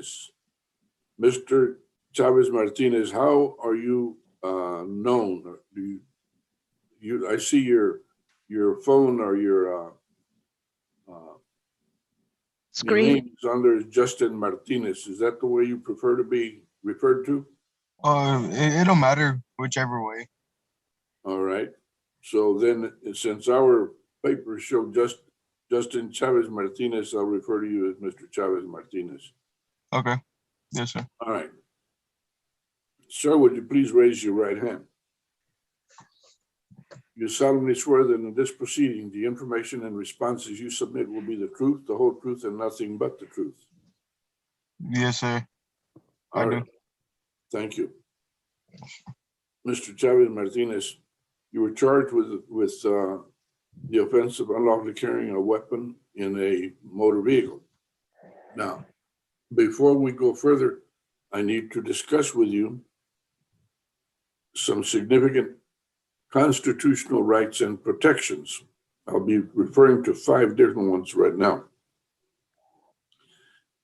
Martinez. Mr. Chavez Martinez, how are you known? Do you, I see your phone or your Screen. name is under Justin Martinez. Is that the way you prefer to be referred to? It don't matter whichever way. All right. So then, since our papers show Justin Chavez Martinez, I'll refer to you as Mr. Chavez Martinez. Okay. Yes, sir. All right. Sir, would you please raise your right hand? You solemnly swear that in this proceeding, the information and responses you submit will be the truth, the whole truth, and nothing but the truth. Yes, sir. I All do. right. Thank you. Mr. Chavez Martinez, you were charged with the offense of unlawfully carrying a weapon in a motor vehicle. Now, before we go further, I need to discuss with you some significant constitutional rights and protections. I'll be referring to 5 different ones right now.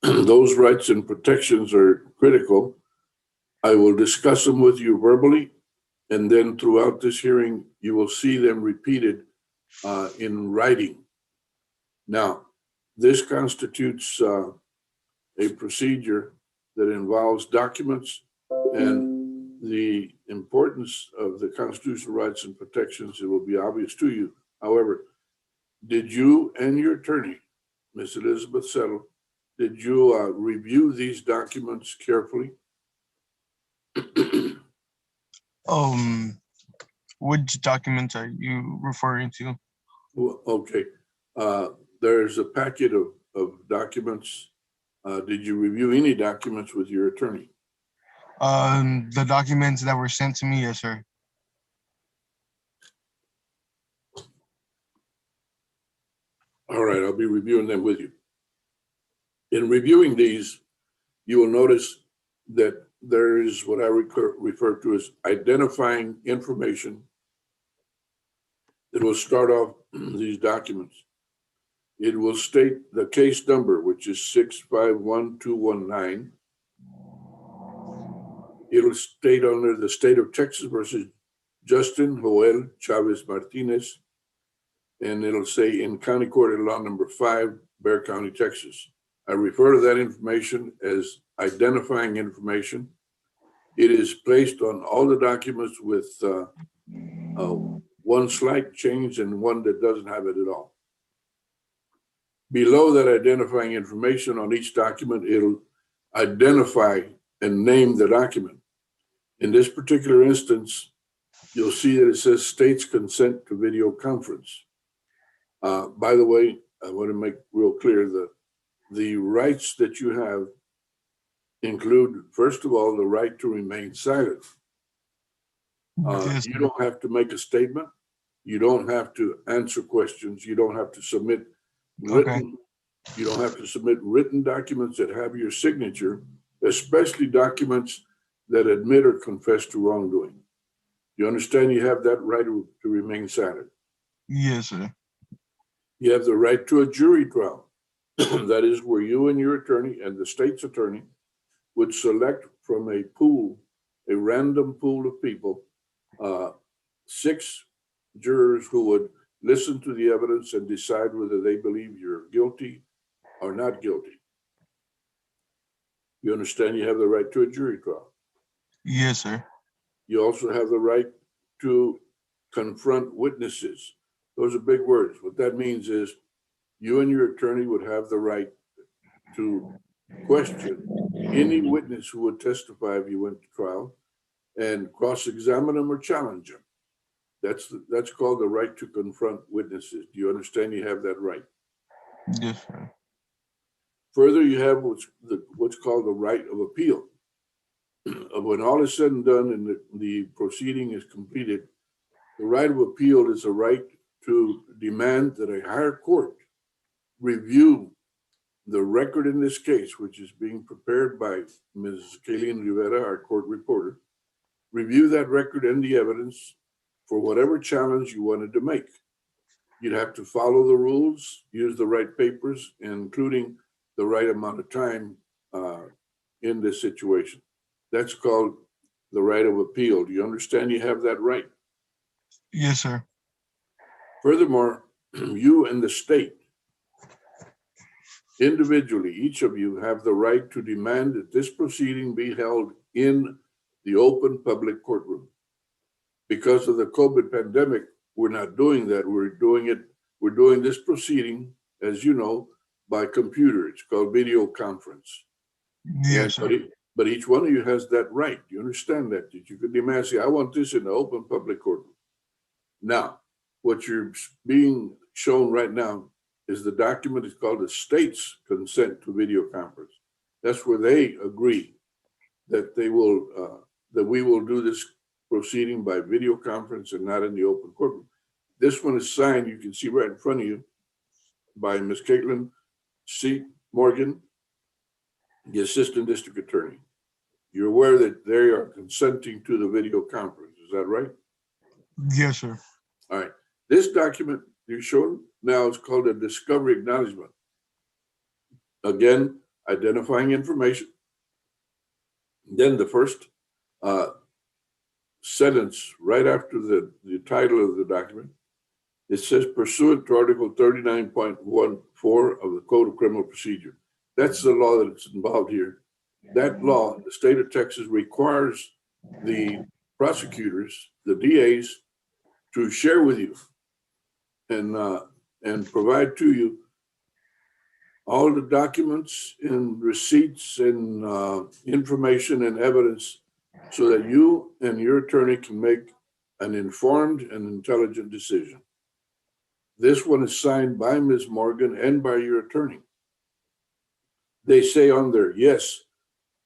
Those rights and protections are critical. I will discuss them with you verbally, and then throughout this hearing, you will see them repeated in writing. Now, this constitutes a procedure that involves documents, and the importance of the constitutional rights and protections, it will be obvious to you. However, did you and your attorney, Ms. Elizabeth Settle, did you review these documents carefully? Which documents are you referring to? Well, okay. There's a packet of documents. Did you review any documents with your attorney? The documents that were sent to me, yes, sir. All right, I'll be reviewing them with you. In reviewing these, you will notice that there is what I refer to as identifying information that will start off these documents. It will state the case number, which is 651219. It'll state under the state of Texas versus Justin Joel Chavez Martinez, and it'll say in County Court at Law number 5, Bexar County, Texas. I refer to that information as identifying information. It is placed on all the documents with one slight change and one that doesn't have it at all. Below that identifying information on each document, it'll identify and name the document. In this particular instance, you'll see that it says states consent to video conference. By the way, I want to make real clear that the rights that you have include, first of all, the right to remain silent. Yes, You sir. don't have to make a statement. You don't have to answer questions. You don't have to submit written. You don't have to submit written documents that have your signature, especially documents that admit or confess to wrongdoing. You understand you have that right to remain silent. Yes, sir. You have the right to a jury trial. That is where you and your attorney and the state's attorney would select from a pool, a random pool of people, 6 jurors who would listen to the evidence and decide whether they believe you're guilty or not guilty. You understand you have the right to a jury trial. Yes, sir. You also have the right to confront witnesses. Those are big words. What that means is you and your attorney would have the right to question any witness who would testify if you went to trial and cross-examine them or challenge them. That's called the right to confront witnesses. Do you understand you have that right? Yes, sir. Further, you have what's called the right of appeal. When all is said and done and the proceeding is completed, the right of appeal is a right to demand that a higher court review the record in this case, which is being prepared by Ms. Kaylene Rivera, our court reporter, review that record and the evidence for whatever challenge you wanted to make. You'd have to follow the rules, use the right papers, including the right amount of time in this situation. That's called the right of appeal. Do you understand you have that right? Yes, sir. Furthermore, you and the state, individually, each of you have the right to demand that this proceeding be held in the open public courtroom. Because of the COVID pandemic, we're not doing that. We're doing this proceeding, as you know, by computer. It's called video conference. Yes, sir. But each one of you has that right. You understand that? That you could demand, say, I want this in the open public courtroom. Now, what you're being shown right now is the document is called the state's consent to video conference. That's where they agree that they will, that we will do this proceeding by video conference and not in the open courtroom. This one is signed, you can see right in front of you, by Ms. Caitlin C. Morgan, the Assistant District Attorney. You're aware that they are consenting to the video conference, is that right? Yes, sir. All right. This document you're showing now is called a discovery acknowledgement. Again, identifying information. Then the first sentence right after the title of the document, it says pursuant to Article 39.14 of the Code of Criminal Procedure. That's the law that's involved here. That law, the state of Texas requires the prosecutors, the DAs, to share with you and provide to you all the documents and receipts and information and evidence so that you and your attorney can make an informed and intelligent decision. This one is signed by Ms. Morgan and by your attorney. They say on there, yes,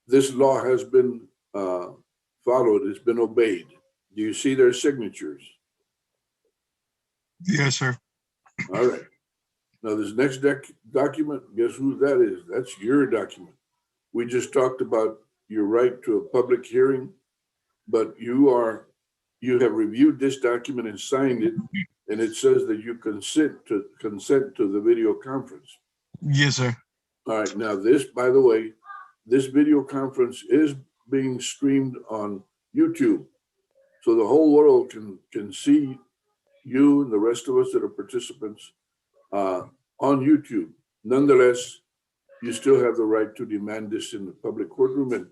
this law has been followed, it's been obeyed. Do you see their signatures? Yes, sir. All right. Now this next document, guess who that is? That's your document. We just talked about your right to a public hearing, but you have reviewed this document and signed it, and it says that you consent to the video conference. Yes, sir. All right. Now this, by the way, this video conference is being streamed on YouTube, so the whole world can see you and the rest of us that are participants on YouTube. Nonetheless, you still have the right to demand this in the public courtroom, and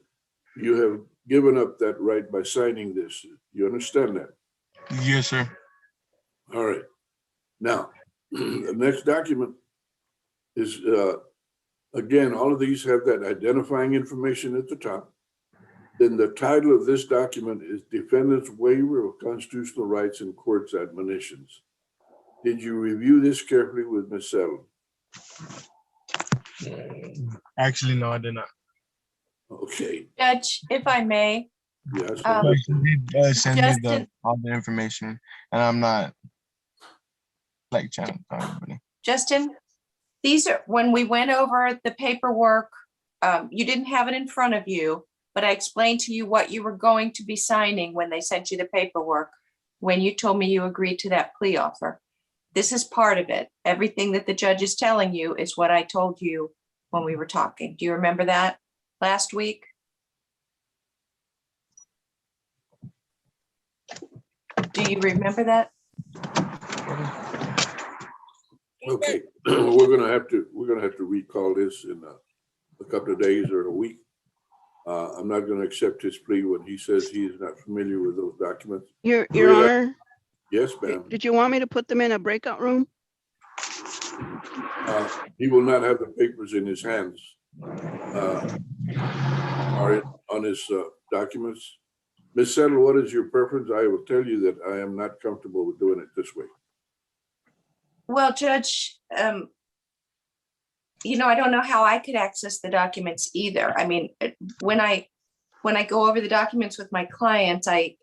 you have given up that right by signing this. You understand that? Yes, sir. All right. Now, the next document is, again, all of these have that identifying information at the top. Then the title of this document is Defendant's Waiver of Constitutional Rights and Court's Admonitions. Did you review this carefully with Ms. Settle? Actually, no, I did not. Okay. Judge, if I may, Yes. But she did send me Justin- all the information, and I'm not like trying to tell everybody. Justin, these are, when we went over the paperwork, you didn't have it in front of you, but I explained to you what you were going to be signing when they sent you the paperwork, when you told me you agreed to that plea offer. This is part of it. Everything that the judge is telling you is what I told you when we were talking. Do you remember that last week? Do you remember that? Okay. We're gonna have to recall this in a couple of days or a week. I'm not gonna accept his plea when he says he is not familiar with those documents. Your Maria? Honor, Yes, ma'am. did you want me to put them in a breakout room? He will not have the papers in his hands or on his documents. Ms. Settle, what is your preference? I will tell you that I am not comfortable with doing it this way. Well, Judge, you know, I don't know how I could access the documents either. I mean, when I go over the documents with my clients, I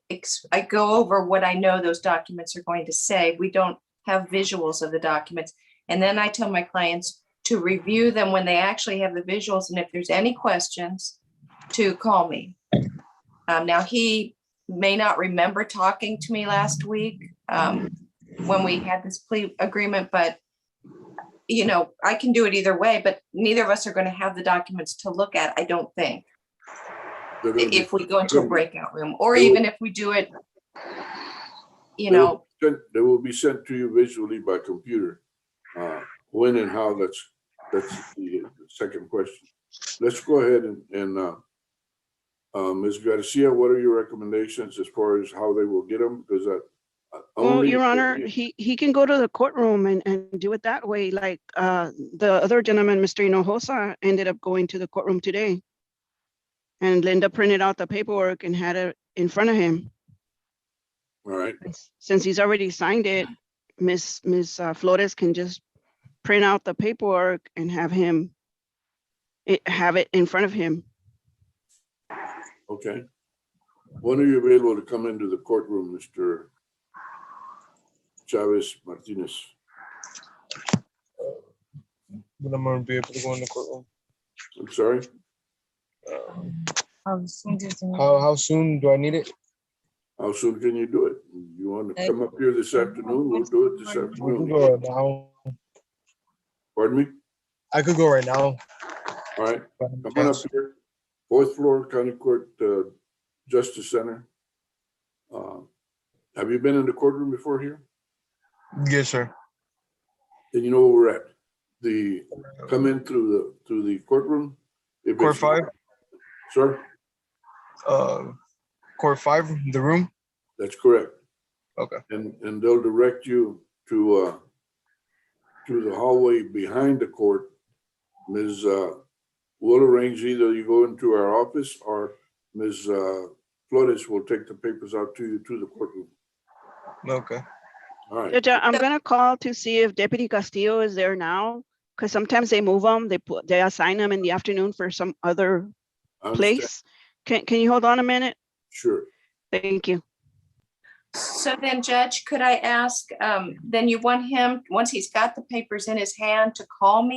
go over what I know those documents are going to say. We don't have visuals of the documents. And then I tell my clients to review them when they actually have the visuals. And if there's any questions, to call me. Now, he may not remember talking to me last week when we had this plea agreement, but you know, I can do it either way, but neither of us are going to have the documents to look at, I don't think. They're gonna be- if we go into a breakout room, or They will- even if we do it, you know, They will be sent to you visually by computer. When and how, that's the second question. Let's go ahead and Ms. Garcia, what are your recommendations as far as how they will get them? Because Well, Your Honor, he can go to the courtroom and do it that way. Like the other gentleman, Mr. Hinojosa, ended up going to the courtroom today. And Linda printed out the paperwork and had it in front of him. All right, Since he's already signed it, Ms. Flores can just print out the paperwork and have it in front of him. okay. When are you available to come into the courtroom, Mr. Chavez Martinez? But I'm gonna be able to go in the courtroom. I'm sorry? How soon do I need it? How soon can you do it? You want to come up here this afternoon? We'll do it this We can afternoon. go right now. Pardon me? I could go right now. All right, but- come on up here. Fourth floor, County Court, Justice Center. Have you been in the courtroom before here? Yes, sir. Then you know where we're at. Come in through the courtroom. If Court it's- 5, Sir, Court 5, the room. that's correct. Okay. And they'll direct you to the hallway behind the court. Ms. We'll arrange either you go into our office or Ms. Flores will take the papers out to you to the courtroom. Okay. All right, Judge, I'm gonna call to see if Deputy Castillo is there now, because sometimes they move them, they assign them in the afternoon for some other I understand. place. Can you hold on a minute? Sure. Thank you. so then Judge, could I ask, then you want him, once he's got the papers in his hand, to call me